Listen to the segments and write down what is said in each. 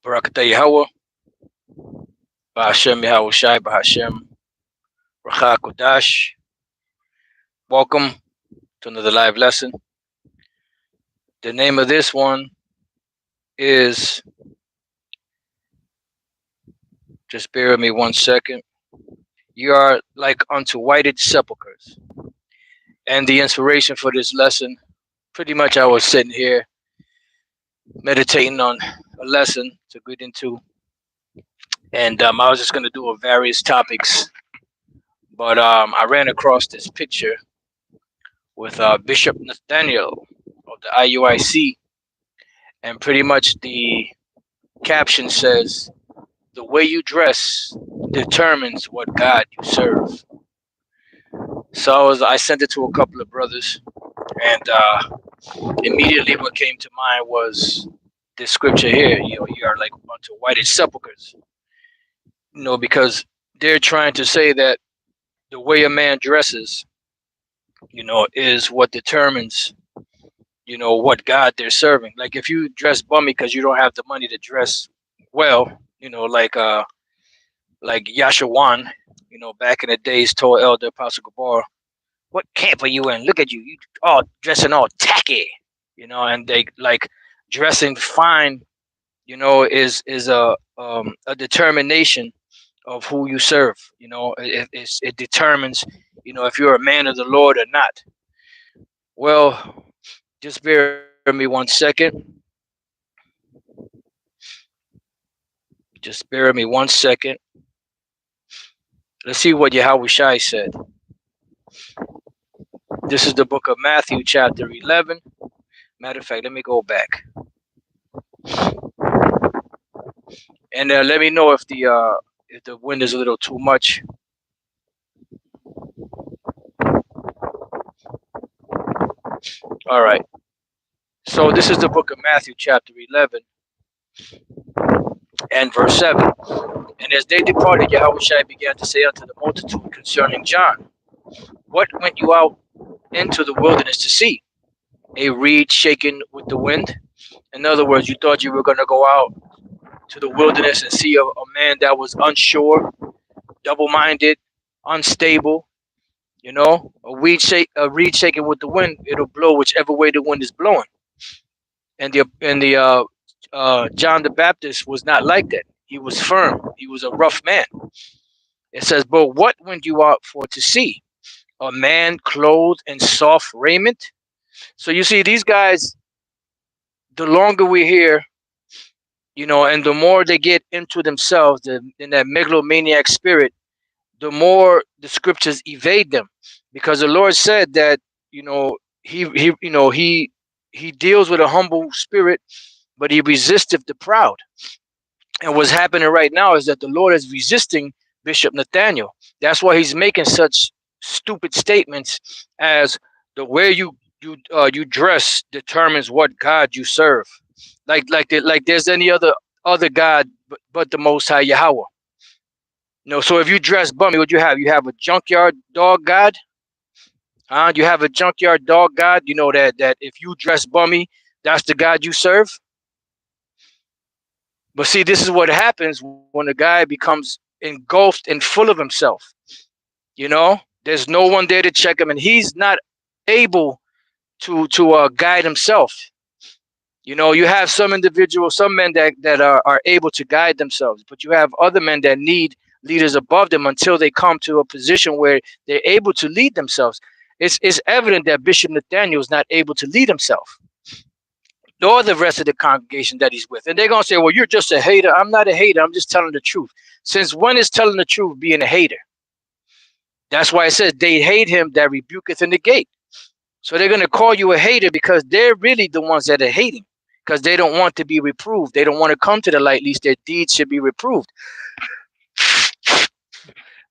Barakatah Yahweh, Bahashem Yahweh Shai, Bahashem Racha Kodash. Welcome to another live lesson. The name of this one is, just bear with me 1 second. You are like unto whited sepulchres. And the inspiration for this lesson, pretty much I was sitting here meditating on a lesson to get into. And I was just going to do various topics. But I ran across this picture with Bishop Nathaniel of the IUIC. And pretty much the caption says, the way you dress determines what God you serve. So I sent it to a couple of brothers, and immediately what came to mind was this scripture here. You are like unto whited sepulchres. Because they're trying to say that the way a man dresses, is what determines, what God they're serving. Like if you dress bummy because you don't have the money to dress well, like Yashawan, back in the days told Elder Apostle Gabar, what camp are you in? Look at you, you all dressing all tacky, and they like dressing fine, is a determination of who you serve. It determines, if you're a man of the Lord or not. Well, just bear with me 1 second. Just bear with me 1 second. Let's see what Yahweh Shai said. This is the book of Matthew, chapter 11. Matter of fact, let me go back. And let me know if the wind is a little too much. All right. So this is the book of Matthew, chapter 11, and verse 7. And as they departed, Yahweh Shai began to say unto the multitude concerning John, what went you out into the wilderness to see? A reed shaken with the wind? In other words, you thought you were going to go out to the wilderness and see a man that was unsure, double-minded, unstable. A reed shaken with the wind, it'll blow whichever way the wind is blowing. And the John the Baptist was not like that. He was firm. He was a rough man. It says, but what went you out for to see? A man clothed in soft raiment? So you see, these guys, the longer we hear, and the more they get into themselves, in that megalomaniac spirit, the more the scriptures evade them, because the Lord said that he deals with a humble spirit, but he resisteth the proud. And what's happening right now is that the Lord is resisting Bishop Nathaniel. That's why he's making such stupid statements as the way you dress determines what God you serve. Like there's any other God but the Most High Yahweh. So if you dress bummy, what you have? You have a junkyard dog God. You have a junkyard dog God. That if you dress bummy, that's the God you serve. But see, this is what happens when a guy becomes engulfed and full of himself. There's no one there to check him, and he's not able to guide himself. You have some individuals, some men that are able to guide themselves, but you have other men that need leaders above them until they come to a position where they're able to lead themselves. It's evident that Bishop Nathaniel is not able to lead himself, nor the rest of the congregation that he's with. And they're going to say, well, you're just a hater. I'm not a hater. I'm just telling the truth. Since when is telling the truth being a hater? That's why it says they hate him that rebuketh in the gate. So they're going to call you a hater because they're really the ones that are hating, because they don't want to be reproved. They don't want to come to the light, lest their deeds should be reproved.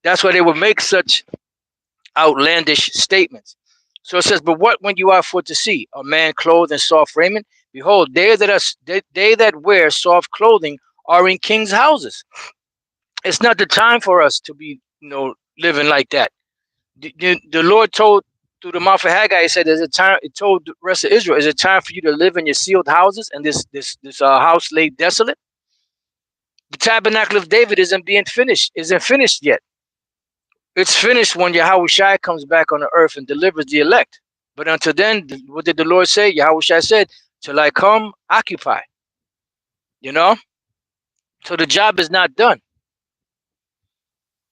That's why they would make such outlandish statements. So it says, but what went you out for to see? A man clothed in soft raiment? Behold, they that wear soft clothing are in kings' houses. It's not the time for us to be, living like that. The Lord told through the mouth of Haggai, he said, there's a time. It told the rest of Israel, is it time for you to live in your sealed houses and this house laid desolate? The tabernacle of David isn't finished yet. It's finished when Yahweh Shai comes back on the earth and delivers the elect. But until then, what did the Lord say? Yahweh Shai said, till I come, occupy. You know? So the job is not done.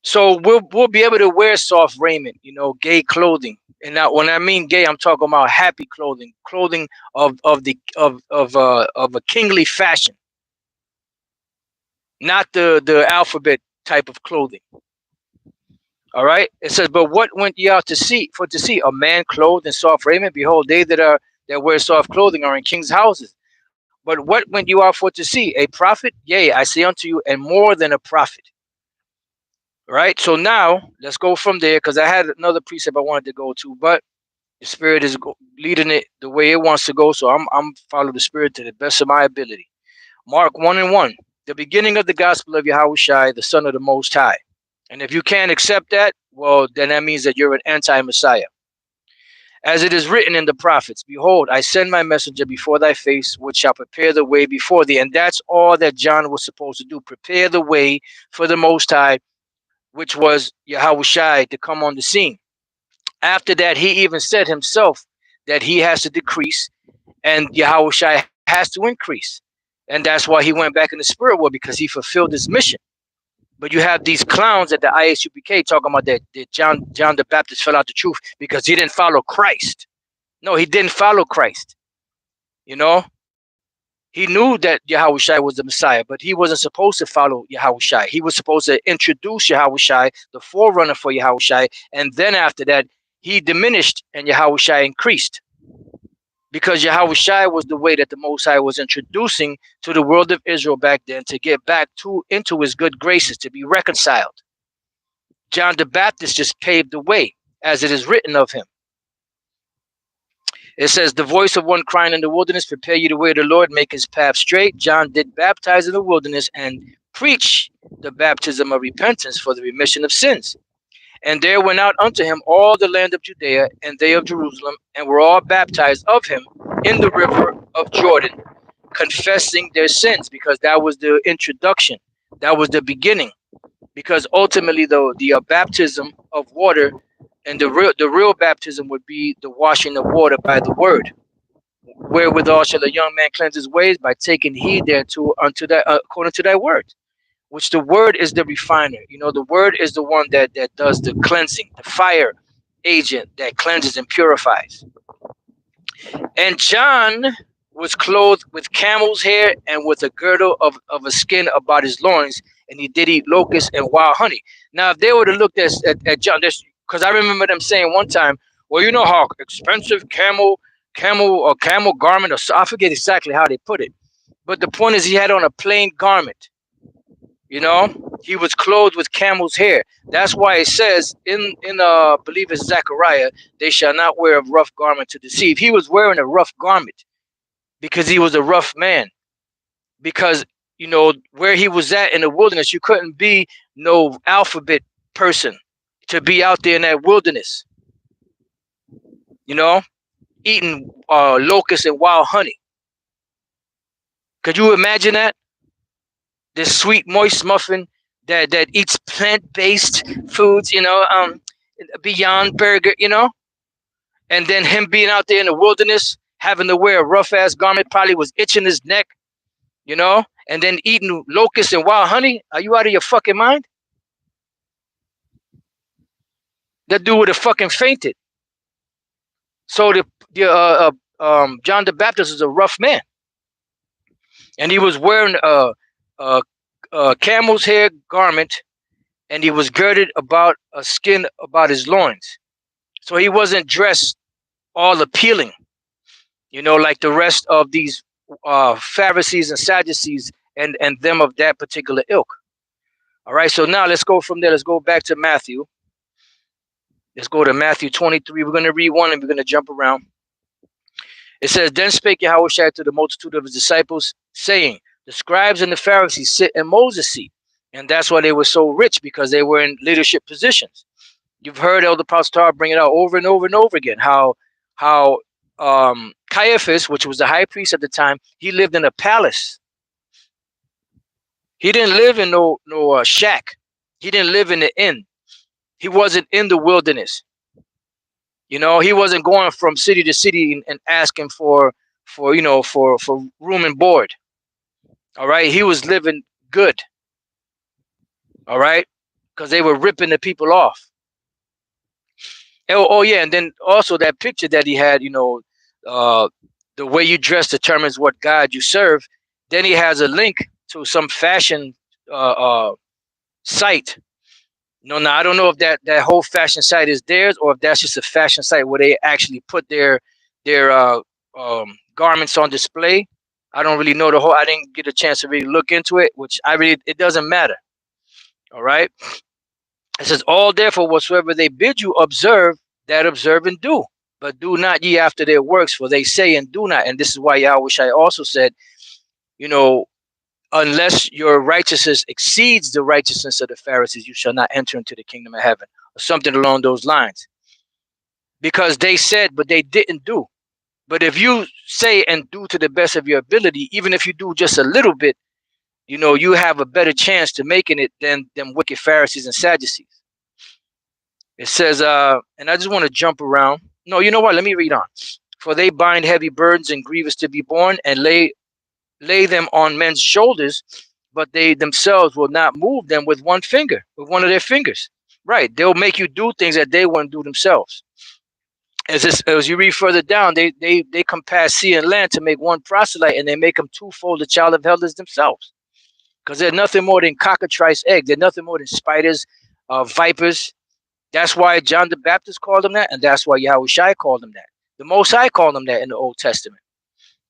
So we'll be able to wear soft raiment, gay clothing. And now when I mean gay, I'm talking about happy clothing of a kingly fashion, not the alphabet type of clothing. All right. It says, but what went ye out to see a man clothed in soft raiment? Behold, they that wear soft clothing are in kings' houses. But what went you out for to see? A prophet? Yea, I say unto you, and more than a prophet. Right. So now let's go from there, because I had another precept I wanted to go to, but the Spirit is leading it the way it wants to go. So I'm following the Spirit to the best of my ability. Mark 1:1, the beginning of the gospel of Yahweh Shai, the Son of the Most High. And if you can't accept that, well, then that means that you're an anti-Messiah. As it is written in the prophets, behold, I send my messenger before thy face, which shall prepare the way before thee. And that's all that John was supposed to do, prepare the way for the Most High, which was Yahweh Shai, to come on the scene. After that, he even said himself that he has to decrease and Yahweh Shai has to increase. And that's why he went back in the spirit world, because he fulfilled his mission. But you have these clowns at the ISUPK talking about that John the Baptist fell out the truth because he didn't follow Christ. No, he didn't follow Christ. He knew that Yahweh Shai was the Messiah, but he wasn't supposed to follow Yahweh Shai. He was supposed to introduce Yahweh Shai, the forerunner for Yahweh Shai, and then after that, he diminished and Yahweh Shai increased. Because Yahweh Shai was the way that the Most High was introducing to the world of Israel back then, to get back into his good graces, to be reconciled. John the Baptist just paved the way, as it is written of him. It says, the voice of one crying in the wilderness, prepare you the way of the Lord, make his path straight. John did baptize in the wilderness and preach the baptism of repentance for the remission of sins. And there went out unto him all the land of Judea and they of Jerusalem, and were all baptized of him in the river of Jordan, confessing their sins, because that was the introduction. That was the beginning. Because ultimately, though, the baptism of water and the real baptism would be the washing of water by the word. Wherewithal shall a young man cleanse his ways? By taking heed thereto unto that, according to thy word. Which the word is the refiner. The word is the one that does the cleansing, the fire agent that cleanses and purifies. And John was clothed with camel's hair and with a girdle of a skin about his loins, and he did eat locusts and wild honey. Now, if they were to look at John, because I remember them saying one time, well, you know how expensive camel garment, or so, I forget exactly how they put it. But the point is, he had on a plain garment. He was clothed with camel's hair. That's why it says in believe it's Zechariah, they shall not wear a rough garment to deceive. He was wearing a rough garment because he was a rough man. Because, where he was at in the wilderness, you couldn't be no alphabet person to be out there in that wilderness, eating locusts and wild honey. Could you imagine that? This sweet, moist muffin that eats plant-based foods, Beyond Burger, and then him being out there in the wilderness, having to wear a rough-ass garment, probably was itching his neck, and then eating locusts and wild honey. Are you out of your fucking mind? That dude would have fucking fainted. So John the Baptist is a rough man, and he was wearing a camel's hair garment, and he was girded about a skin about his loins. So he wasn't dressed all appealing, like the rest of these Pharisees and Sadducees and them of that particular ilk. All right, so now let's go from there. Let's go back to Matthew. Let's go to Matthew 23. We're going to read one and we're going to jump around. It says, then spake Yahweh Shai to the multitude of his disciples, saying, the scribes and the Pharisees sit in Moses' seat. And that's why they were so rich, because they were in leadership positions. You've heard Elder Pastor bring it out over and over and over again, how Caiaphas, which was the high priest at the time, he lived in a palace. He didn't live in no shack. He didn't live in the inn. He wasn't in the wilderness. He wasn't going from city to city and asking for room and board. All right, he was living good. All right, because they were ripping the people off. Oh yeah, and then also that picture that he had. Uh, the way you dress determines what God you serve. Then he has a link to some fashion uh, uh, site. No, now I don't know if that whole fashion site is theirs or if that's just a fashion site where they actually put their garments on display. I don't really know the whole. I didn't get a chance to really look into it, which it doesn't matter. All right. It says, all therefore whatsoever they bid you observe, that observe and do. But do not ye after their works, for they say and do not. And this is why Yahweh also said, you know, unless your righteousness exceeds the righteousness of the Pharisees, you shall not enter into the kingdom of heaven, or something along those lines. Because they said, but they didn't do. But if you say and do to the best of your ability, even if you do just a little bit, you have a better chance to making it than them wicked Pharisees and Sadducees. It says, and I just want to jump around. No, you know what? Let me read on. For they bind heavy burdens and grievous to be borne, and lay them on men's shoulders, but they themselves will not move them with one of their fingers. Right? They'll make you do things that they wouldn't do themselves. As you read further down, they compass sea and land to make one proselyte, and they make them twofold the child of hell as themselves. Because they're nothing more than cockatrice eggs. They're nothing more than spiders, vipers. That's why John the Baptist called them that, and that's why Yahweh Shai called them that. The Most High called them that in the Old Testament.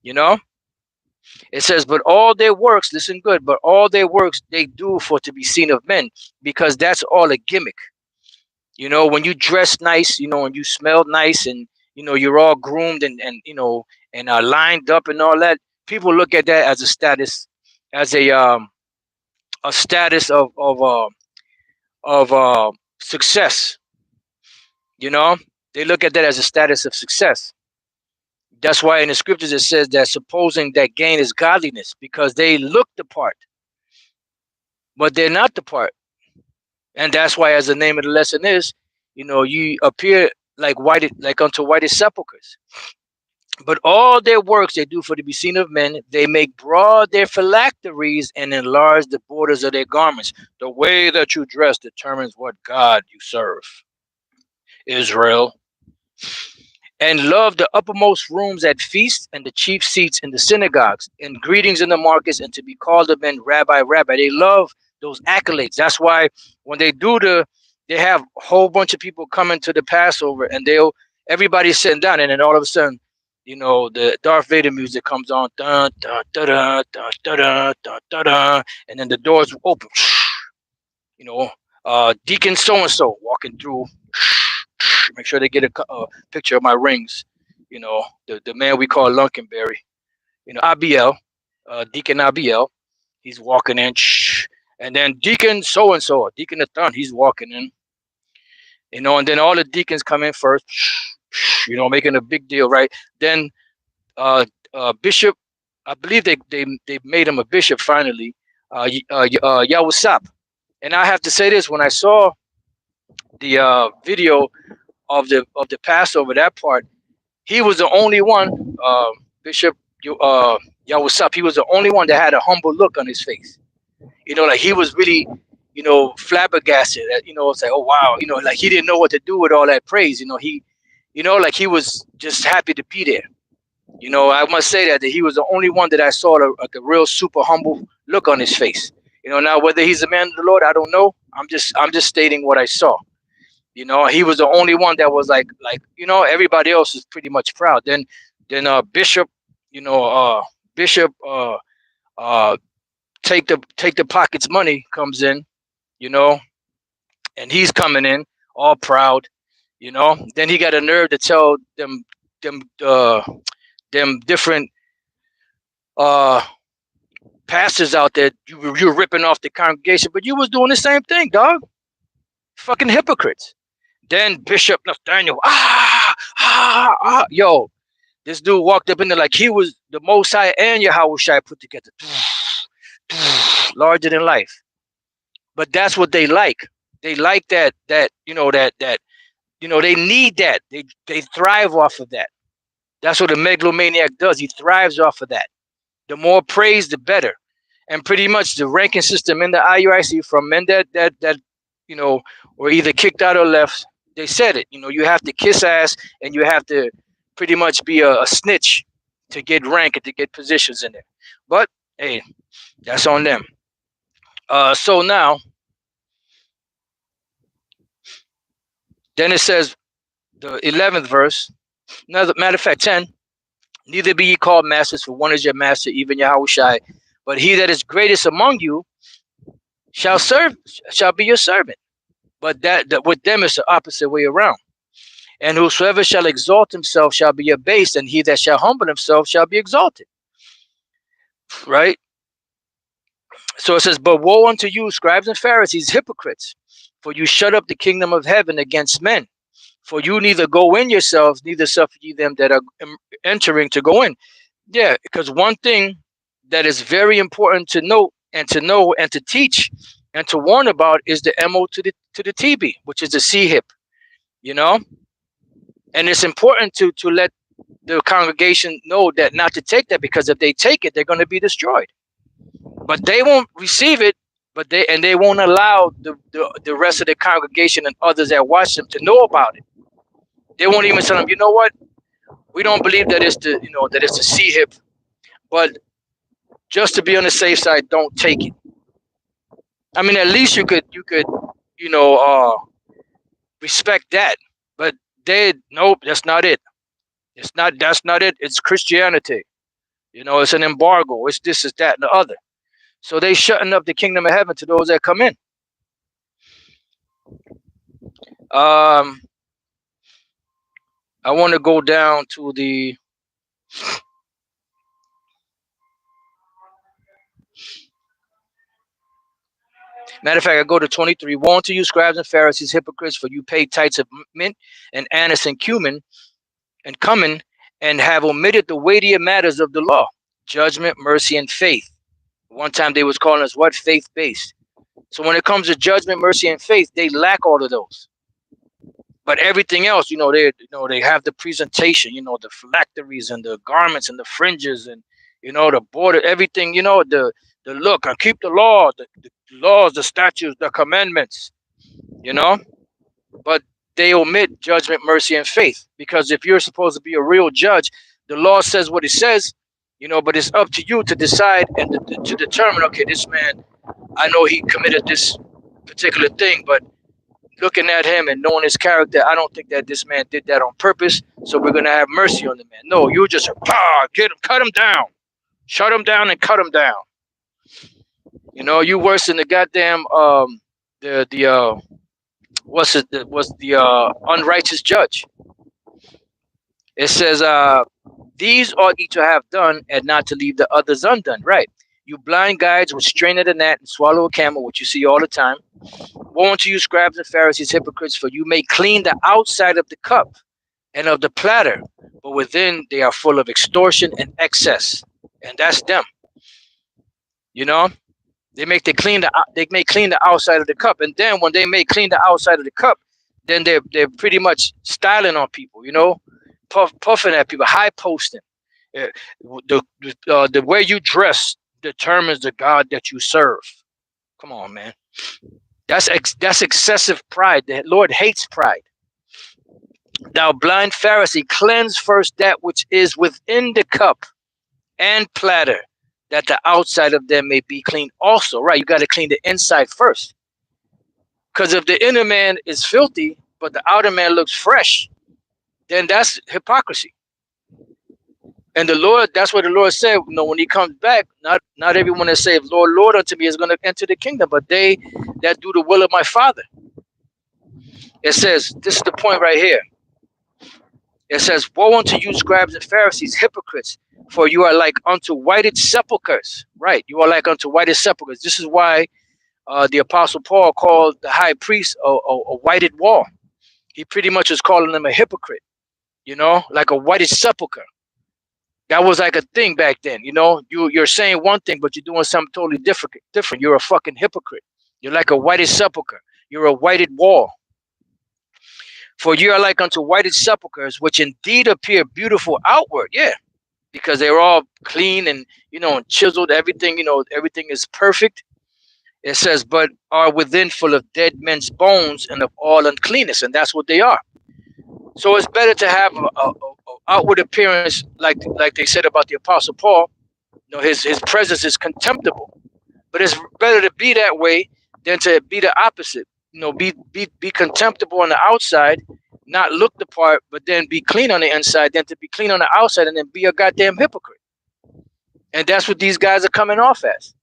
It says, but all their works, listen good, but all their works they do for to be seen of men, because that's all a gimmick. When you dress nice, and you smell nice, and you're all groomed and lined up and all that, people look at that as a status, as a status of success. They look at that as a status of success. That's why in the scriptures it says that supposing that gain is godliness, because they look the part, but they're not the part. And that's why, as the name of the lesson is, you appear like unto whited sepulchres. But all their works they do for to be seen of men. They make broad their phylacteries and enlarge the borders of their garments. The way that you dress determines what God you serve. Israel. And love the uppermost rooms at feasts and the chief seats in the synagogues, and greetings in the markets, and to be called of men rabbi, rabbi. They love those accolades. That's why when they they have a whole bunch of people coming to the Passover, and everybody's sitting down, and then all of a sudden, the Darth Vader music comes on, dun, dun, dun, dun, dun, dun, dun, dun, dun, and then the doors open. Deacon so-and-so walking through. Make sure they get a picture of my rings. The man we call Lunkenberry. Abiel, Deacon Abiel, he's walking in. And then Deacon so-and-so, Deacon Nathan, he's walking in. And then all the deacons come in first, making a big deal, right? Then Bishop, I believe they made him a bishop finally, Yawasap. And I have to say this, when I saw the video of the Passover, that part, he was the only one, Bishop Yawasap, he was the only one that had a humble look on his face. Like he was really, flabbergasted. It's like, oh wow, like he didn't know what to do with all that praise. Like he was just happy to be there. I must say that he was the only one that I saw like a real super humble look on his face. Now whether he's a man of the Lord, I don't know. I'm just stating what I saw. He was the only one that was like everybody else is pretty much proud. Then Bishop, Bishop take the pockets money comes in, and he's coming in all proud, Then he got a nerve to tell them different pastors out there, you're ripping off the congregation, but you was doing the same thing, dog. Fucking hypocrites. Then Bishop Nathaniel, yo, this dude walked up in there like he was the Most High and Yahweh Shai put together. larger than life. But that's what they like. They like that they need that. They thrive off of that. That's what a megalomaniac does. He thrives off of that. The more praise, the better. And pretty much the ranking system in the IUIC, from men that were either kicked out or left, they said it. You have to kiss ass, and you have to pretty much be a snitch to get rank and to get positions in there. But hey, that's on them. So now, then it says, the 11th verse. Matter of fact, 10. Neither be ye called masters, for one is your master, even Yahushai. But he that is greatest among you shall be your servant. But that with them is the opposite way around. And whosoever shall exalt himself shall be abased, and he that shall humble himself shall be exalted. Right? So it says, but woe unto you, scribes and Pharisees, hypocrites, for you shut up the kingdom of heaven against men. For you neither go in yourselves, neither suffer ye them that are entering to go in. Yeah, because one thing that is very important to note and to know and to teach and to warn about is the MO to the TB, which is the C-hip, And it's important to let the congregation know that not to take that, because if they take it, they're going to be destroyed. But they won't receive it, they won't allow the rest of the congregation and others that watch them to know about it. They won't even tell them, you know what? We don't believe that it's the C-hip, but just to be on the safe side, don't take it. I mean, at least you could respect that. But nope, that's not it. That's not it. It's Christianity. It's an embargo. It's this, it's that, and the other. So they shutting up the kingdom of heaven to those that come in. I want to go down to the matter of fact, I go to 23. Woe unto you, scribes and Pharisees, hypocrites, for you pay tithes of mint and anise and cumin and cumin, and have omitted the weightier matters of the law, judgment, mercy, and faith. One time they was calling us what? Faith-based. So when it comes to judgment, mercy, and faith, they lack all of those. But everything else, they have the presentation, the phylacteries and the garments and the fringes and, the border, everything, the look, I keep the law, the laws, the statutes, the commandments, but they omit judgment, mercy, and faith. Because if you're supposed to be a real judge, the law says what it says, but it's up to you to decide and to determine, okay, this man, I know he committed this particular thing, but looking at him and knowing his character, I don't think that this man did that on purpose, so we're going to have mercy on the man. No, you just get him, cut him down, shut him down and cut him down. You worse than the goddamn unrighteous judge. It says, these ought ye to have done, and not to leave the others undone. Right. You blind guides will strain at a gnat and swallow a camel, which you see all the time. Woe unto you, scribes and Pharisees, hypocrites, for you may clean the outside of the cup and of the platter, but within they are full of extortion and excess. And that's them. They may clean the outside of the cup, and then when they may clean the outside of the cup, then they're pretty much styling on people, puffing at people, high posting. The way you dress determines the God that you serve. Come on, man. That's excessive pride. The Lord hates pride. Thou blind Pharisee, cleanse first that which is within the cup and platter, that the outside of them may be clean also. Right, you got to clean the inside first. Because if the inner man is filthy, but the outer man looks fresh, then that's hypocrisy. And the Lord, that's what the Lord said, when he comes back, not everyone that says, Lord, Lord unto me is going to enter the kingdom, but they that do the will of my Father. It says, this is the point right here. It says, woe unto you, scribes and Pharisees, hypocrites, for you are like unto whited sepulchres. Right, you are like unto whited sepulchres. This is why the Apostle Paul called the high priest a whited wall. He pretty much is calling them a hypocrite, like a whited sepulchre. That was like a thing back then. You're saying one thing, but you're doing something totally different. You're a fucking hypocrite. You're like a whited sepulcher. You're a whited wall. For you are like unto whited sepulchres, which indeed appear beautiful outward. Yeah, because they're all clean and and chiseled. Everything everything is perfect. It says, but are within full of dead men's bones and of all uncleanness, and that's what they are. So it's better to have a outward appearance like they said about the Apostle Paul. His presence is contemptible, but it's better to be that way than to be the opposite. Be contemptible on the outside, not look the part, but then be clean on the inside, than to be clean on the outside and then be a goddamn hypocrite. And that's what these guys are coming off as.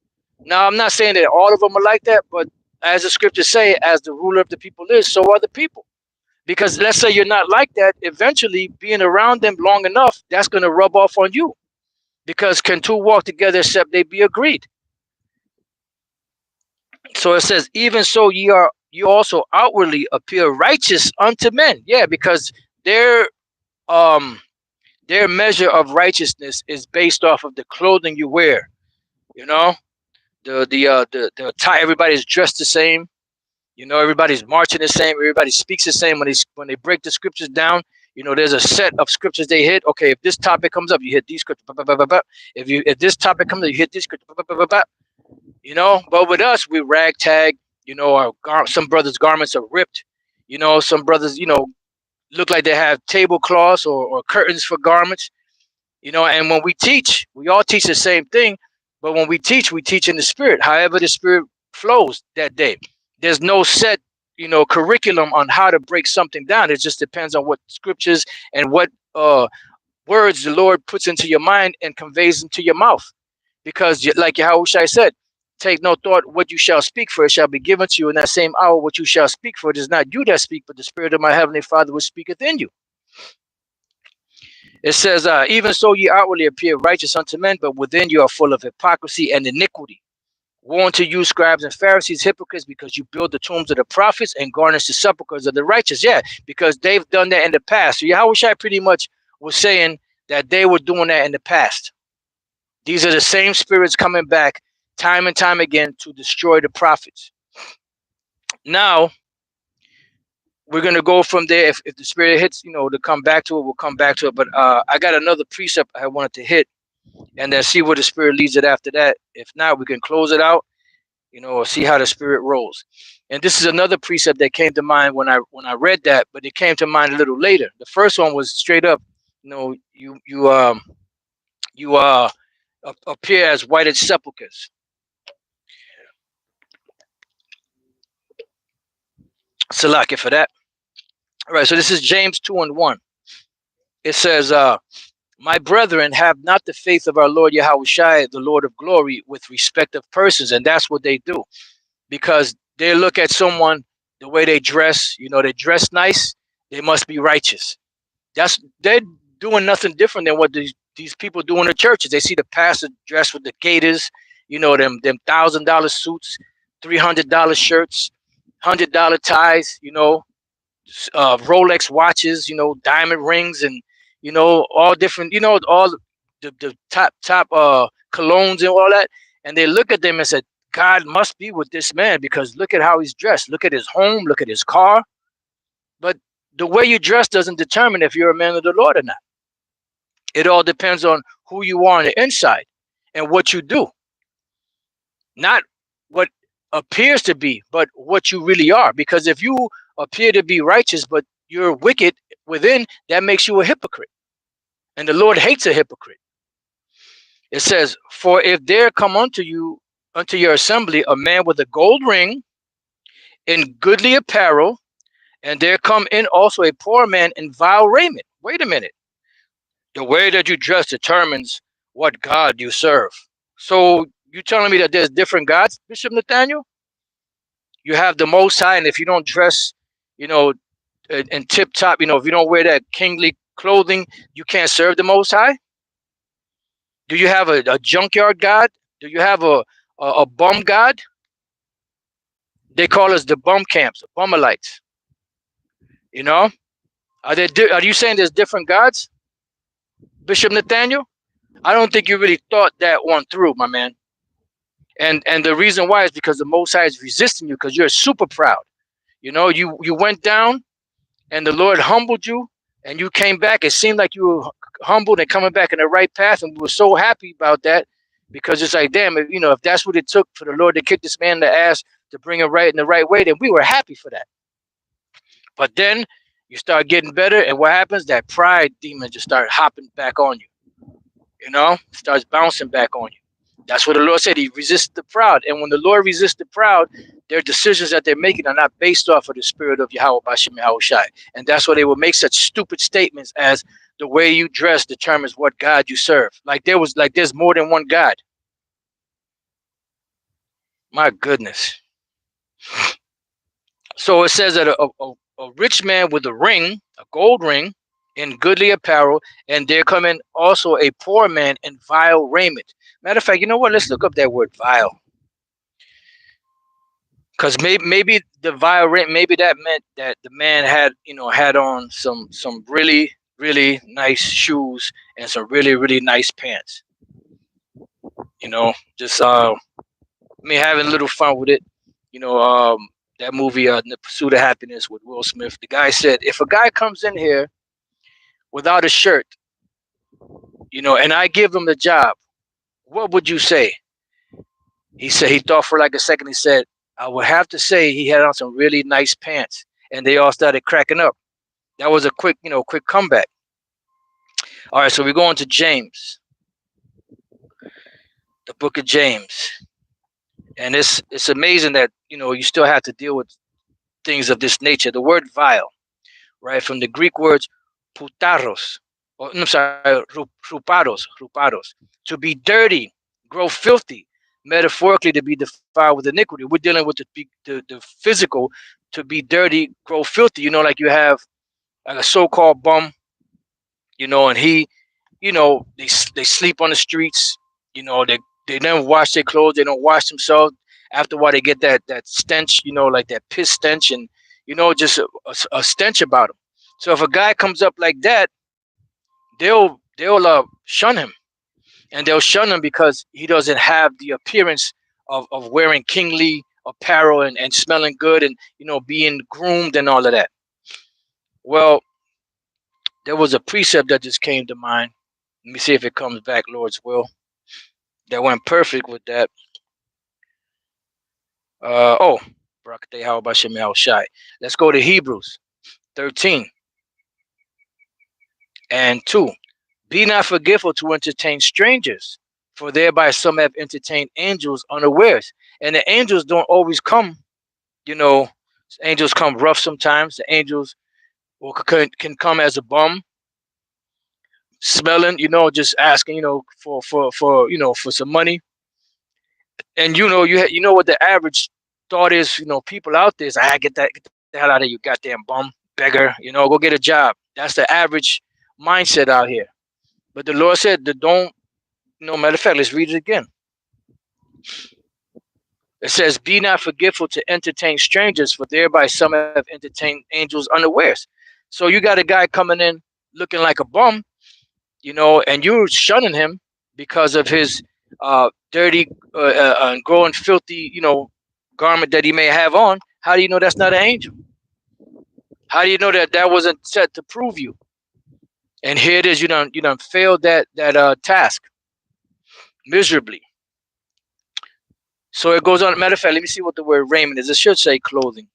Now, I'm not saying that all of them are like that, but as the scriptures say, as the ruler of the people is, so are the people. Because let's say you're not like that, eventually being around them long enough, that's going to rub off on you. Because can two walk together except they be agreed? So it says, even so you also outwardly appear righteous unto men. Yeah, because their measure of righteousness is based off of the clothing you wear. The tie, everybody's dressed the same. Everybody's marching the same. Everybody speaks the same. When they break the scriptures down, there's a set of scriptures they hit. Okay, if this topic comes up, you hit these scriptures. If this topic comes up, you hit this scripture. But with us, we ragtag. Some brothers' garments are ripped. Some brothers, look like they have tablecloths or curtains for garments. And when we all teach the same thing. But when we teach in the spirit. However, the spirit flows that day. There's no set, curriculum on how to break something down. It just depends on what scriptures and what words the Lord puts into your mind and conveys into your mouth. Because like Yahushua said, take no thought what you shall speak, for it shall be given to you in that same hour. What you shall speak, for it is not you that speak, but the Spirit of my heavenly Father which speaketh in you. It says, even so ye outwardly appear righteous unto men, but within you are full of hypocrisy and iniquity. Woe unto you, scribes and Pharisees, hypocrites, because you build the tombs of the prophets and garnish the sepulchres of the righteous. Yeah, because they've done that in the past. So Yahushua pretty much was saying that they were doing that in the past. These are the same spirits coming back time and time again to destroy the prophets. Now, we're going to go from there. If the spirit hits, to come back to it, we'll come back to it. But I got another precept I wanted to hit and then see where the spirit leads it after that. If not, we can close it out, or see how the spirit rolls. And this is another precept that came to mind when I read that, but it came to mind a little later. The first one was straight up, you appear as whited sepulchres. Salaki for that. All right, so this is James 2:1. It says, my brethren, have not the faith of our Lord Yahushua, the Lord of glory, with respect of persons. And that's what they do. Because they look at someone, the way they dress, they dress nice, they must be righteous. They're doing nothing different than what these people do in the churches. They see the pastor dressed with the gaiters, them $1,000 suits, $300 shirts, $100 ties, Rolex watches, diamond rings, and all different, all the top colognes and all that. And they look at them and said, God must be with this man, because look at how he's dressed. Look at his home. Look at his car. But the way you dress doesn't determine if you're a man of the Lord or not. It all depends on who you are on the inside and what you do. Not what appears to be, but what you really are. Because if you appear to be righteous, but you're wicked within, that makes you a hypocrite. And the Lord hates a hypocrite. It says, for if there come unto your assembly a man with a gold ring in goodly apparel, and there come in also a poor man in vile raiment. Wait a minute. The way that you dress determines what God you serve. So you telling me that there's different gods, Bishop Nathaniel? You have the Most High, and if you don't dress, and tip top, if you don't wear that kingly clothing, you can't serve the Most High? Do you have a junkyard God? Do you have a bum God? They call us the bum camps, the bumalites. Are you saying there's different gods, Bishop Nathaniel? I don't think you really thought that one through, my man. And the reason why is because the Most High is resisting you because you're super proud. You know, you went down and the Lord humbled you and you came back. It seemed like you were humbled and coming back in the right path, and we were so happy about that because it's like, damn, if, you know, if that's what it took for the Lord to kick this man in the ass to bring him right in the right way, then we were happy for that. But then you start getting better, and what happens? That pride demon just started hopping back on you. You know, starts bouncing back on you. That's what the Lord said. He resists the proud. And when the Lord resists the proud, their decisions that they're making are not based off of the spirit of Yahweh Bashim Yahushai. And that's why they will make such stupid statements as the way you dress determines what God you serve. There's more than one God. My goodness. So it says that a rich man with a ring, a gold ring, in goodly apparel, and there coming also a poor man in vile raiment. Matter of fact, you know what? Let's look up that word vile. Because maybe the vile raiment, maybe that meant that the man had, you know, had on some really, really nice shoes and some really, really nice pants. You know, just having a little fun with it. You know, that movie, The Pursuit of Happiness with Will Smith. The guy said, if a guy comes in here without a shirt, you know, and I give him the job, what would you say? He said, he thought for like a second. He said, I would have to say he had on some really nice pants, and they all started cracking up. That was a quick comeback. All right, so we're going to James, the book of James, and it's amazing that, you know, you still have to deal with things of this nature. The word vile, right, from the Greek words putaros, or I'm sorry, ruparos, to be dirty, grow filthy, metaphorically to be defiled with iniquity. We're dealing with the physical, to be dirty, grow filthy. You know, like you have like a so-called bum, you know, and he, you know, they sleep on the streets. You know, they never wash their clothes. They don't wash themselves. After a while, they get that stench, you know, like that piss stench, and you know, just a stench about them. So if a guy comes up like that, they'll shun him, and they'll shun him because he doesn't have the appearance of wearing kingly apparel and smelling good and, you know, being groomed and all of that. Well, there was a precept that just came to mind. Let me see if it comes back, Lord's will. That went perfect with that. Barakateh, how about Shemel Shai? Let's go to Hebrews 13 and 2. Be not forgetful to entertain strangers, for thereby some have entertained angels unawares. And the angels don't always come, you know, angels come rough sometimes. The angels can come as a bum, smelling, you know, just asking, you know, for you know, for some money. And you know, you know what the average thought is, you know, people out there is, get the hell out of here, you goddamn bum, beggar, you know, go get a job. That's the average mindset out here. But the Lord said that don't, no matter of fact, let's read it again. It says, be not forgetful to entertain strangers, for thereby some have entertained angels unawares. So you got a guy coming in looking like a bum, you know, and you're shunning him because of his dirty and growing filthy, you know, garment that he may have on. How do you know that's not an angel? How do you know that that wasn't set to prove you? And here it is, you done failed that task miserably. So it goes on. Matter of fact, let me see what the word raiment is. It should say clothing.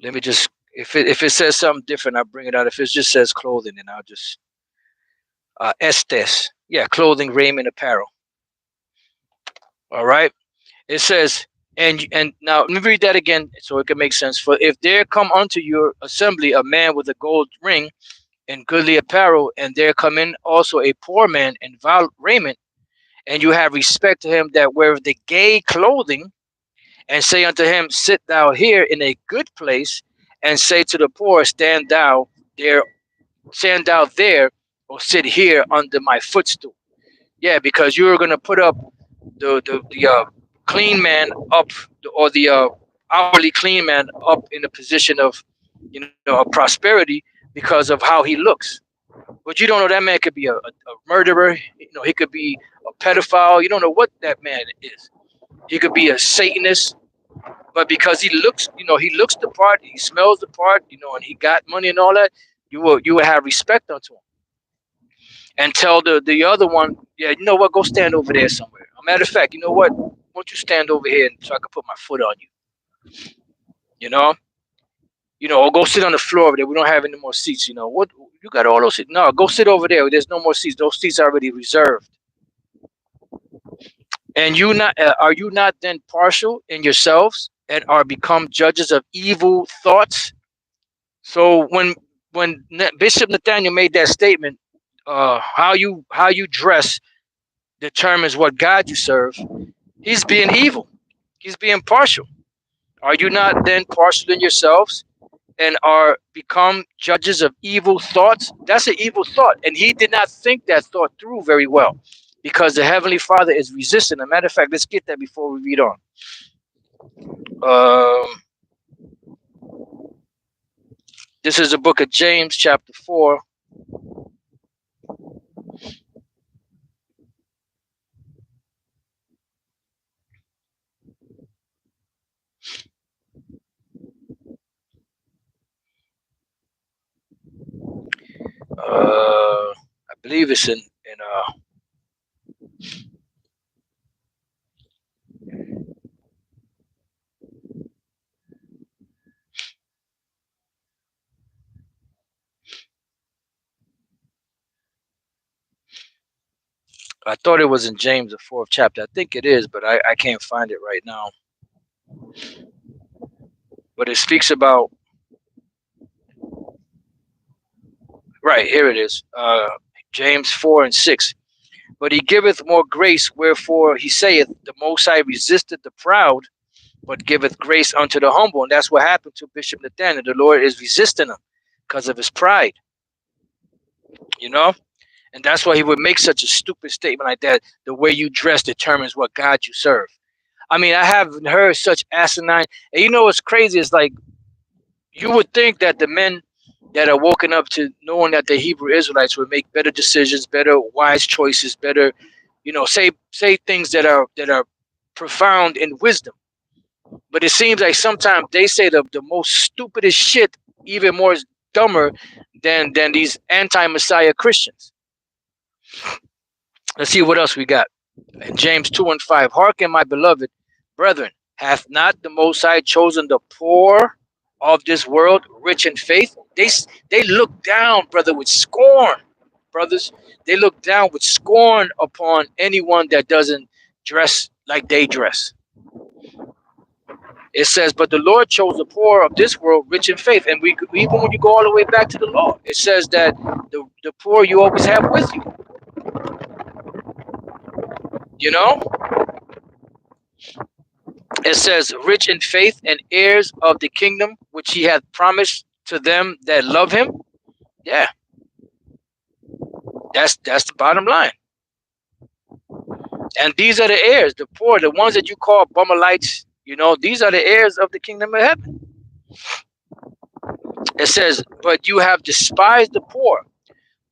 Let me just, if it says something different, I'll bring it out. If it just says clothing, then I'll just estes. Yeah, clothing, raiment, apparel. All right. It says, and now let me read that again so it can make sense. For if there come unto your assembly a man with a gold ring and goodly apparel, and there come in also a poor man in vile raiment, and you have respect to him that weareth the gay clothing, and say unto him, sit thou here in a good place, and say to the poor, stand thou there, or sit here under my footstool. Yeah, because you're gonna put up the clean man up, or the hourly clean man up in a position of, you know, of prosperity because of how he looks. But you don't know that man could be a murderer. He could be a pedophile. You don't know what that man is. He could be a Satanist. But because he looks the part, he smells the part, and he got money and all that, you will have respect unto him. And tell the other one, yeah, you know what, go stand over there somewhere. A matter of fact, you know what? Why don't you stand over here so I can put my foot on you? You know? Or go sit on the floor over there. We don't have any more seats. What you got all those seats? No, go sit over there. There's no more seats. Those seats are already reserved. And are you not then partial in yourselves and are become judges of evil thoughts? So when Bishop Nathaniel made that statement, how you dress determines what God you serve. He's being evil. He's being partial. Are you not then partial in yourselves and are become judges of evil thoughts? That's an evil thought. And he did not think that thought through very well because the Heavenly Father is resistant. As a matter of fact, let's get that before we read on. This is the book of James, chapter 4. I believe it's in I thought it was in James, the 4th chapter. I think it is, but I can't find it right now. But it speaks about, right, here it is. James 4 and 6. But he giveth more grace, wherefore he saith, the Most High resisteth the proud, but giveth grace unto the humble. And that's what happened to Bishop Nathaniel. The Lord is resisting him because of his pride. And that's why he would make such a stupid statement like that. The way you dress determines what God you serve. I mean, I haven't heard such asinine. And what's crazy is, like, you would think that the men that are woken up to knowing that the Hebrew Israelites would make better decisions, better wise choices, better, say things that are profound in wisdom. But it seems like sometimes they say the most stupidest shit, even more dumber than these anti-Messiah Christians. Let's see what else we got. In James 2 and 5, hearken, my beloved brethren, hath not the Most High chosen the poor of this world rich in faith? They look down, brother, with scorn. Brothers, they look down with scorn upon anyone that doesn't dress like they dress. It says, but the Lord chose the poor of this world rich in faith. And even when you go all the way back to the law, it says that the poor you always have with you. It says, rich in faith and heirs of the kingdom, which he hath promised to them that love him. Yeah. That's the bottom line. And these are the heirs, the poor, the ones that you call Bumalites. These are the heirs of the kingdom of heaven. It says, but you have despised the poor.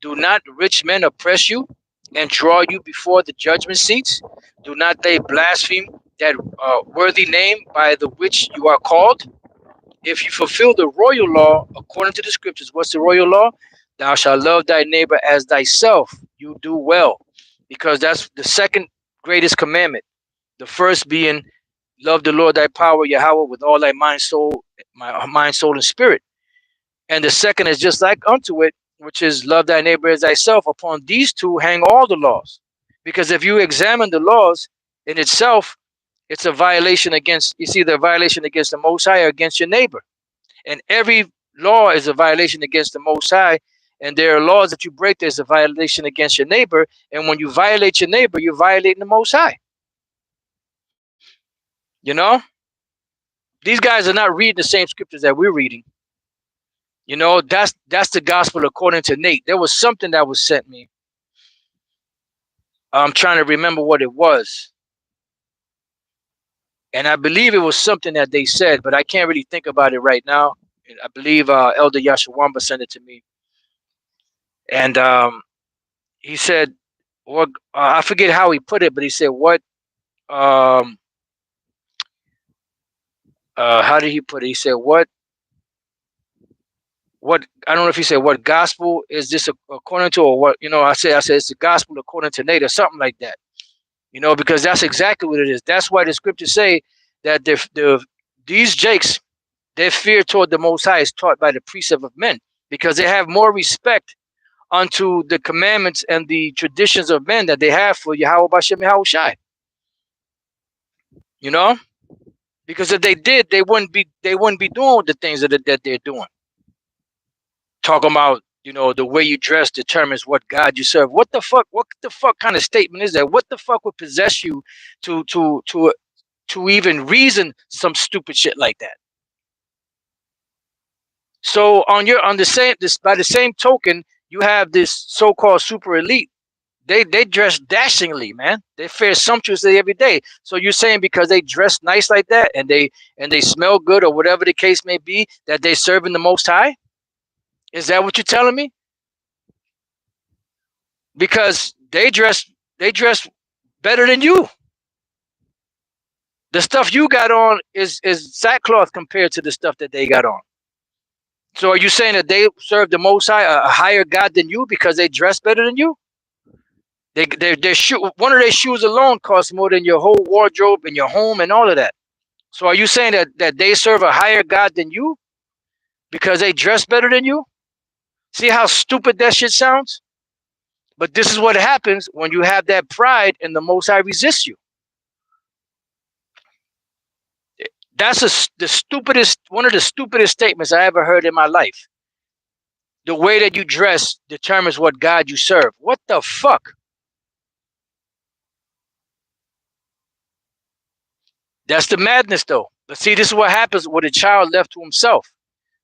Do not rich men oppress you and draw you before the judgment seats? Do not they blaspheme that worthy name by the which you are called? If you fulfill the royal law according to the scriptures, what's the royal law? Thou shalt love thy neighbor as thyself. You do well, because that's the second greatest commandment. The first being, love the Lord thy power, Yahweh, with all thy mind, soul, and spirit. And the second is just like unto it, which is love thy neighbor as thyself. Upon these two hang all the laws. Because if you examine the laws in itself, it's a violation against, it's either a violation against the Most High or against your neighbor. And every law is a violation against the Most High. And there are laws that you break, there's a violation against your neighbor. And when you violate your neighbor, you're violating the Most High. These guys are not reading the same scriptures that we're reading. That's the gospel according to Nate. There was something that was sent me. I'm trying to remember what it was. And I believe it was something that they said, but I can't really think about it right now. I believe Elder Yashawamba sent it to me. And he said, "What?" I forget how he put it, but he said, "What?" Um, how did he put it? He said, "What? What?" I don't know if he said, "What gospel is this according to?" Or what? I said it's the gospel according to Nate, or something like that. Because that's exactly what it is. That's why the scriptures say that these jakes, their fear toward the Most High is taught by the precept of men, because they have more respect unto the commandments and the traditions of men that they have for Yahweh Bashem Yahweh Shai. You know, because if they did, they wouldn't be doing the things that they're doing. Talking about the way you dress determines what God you serve. What the fuck? What the fuck kind of statement is that? What the fuck would possess you to even reason some stupid shit like that? So on the same this by the same token, you have this so-called super elite. They dress dashingly, man. They fare sumptuously every day. So you're saying because they dress nice like that and they smell good or whatever the case may be, that they serving the Most High? Is that what you're telling me? Because they dress better than you. The stuff you got on is sackcloth compared to the stuff that they got on. So are you saying that they serve the Most High, a higher God than you, because they dress better than you? Their shoe, one of their shoes alone costs more than your whole wardrobe and your home and all of that. So are you saying that they serve a higher God than you because they dress better than you? See how stupid that shit sounds? But this is what happens when you have that pride and the Most High resists you. That's one of the stupidest statements I ever heard in my life. The way that you dress determines what God you serve. What the fuck? That's the madness, though. But see, this is what happens with a child left to himself.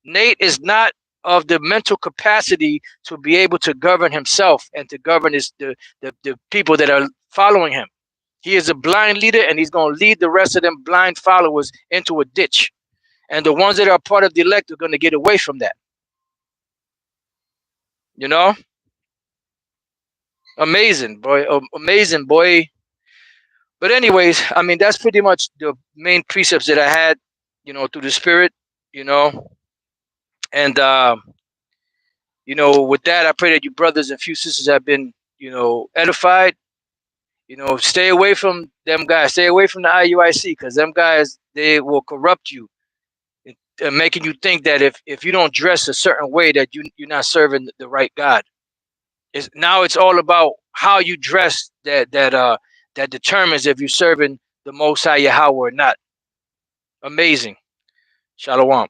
Nate is not of the mental capacity to be able to govern himself and to govern the people that are following him. He is a blind leader, and he's going to lead the rest of them blind followers into a ditch. And the ones that are part of the elect are going to get away from that. You know? Amazing, boy. Amazing, boy. But anyways, I mean, that's pretty much the main precepts that I had, through the Spirit, you know. And, with that, I pray that you brothers and few sisters have been, edified. Stay away from them guys. Stay away from the IUIC, because them guys, they will corrupt you, making you think that if you don't dress a certain way, that you're not serving the right God. Now it's all about how you dress that determines if you're serving the Most High Yahweh or not. Amazing. Shalom.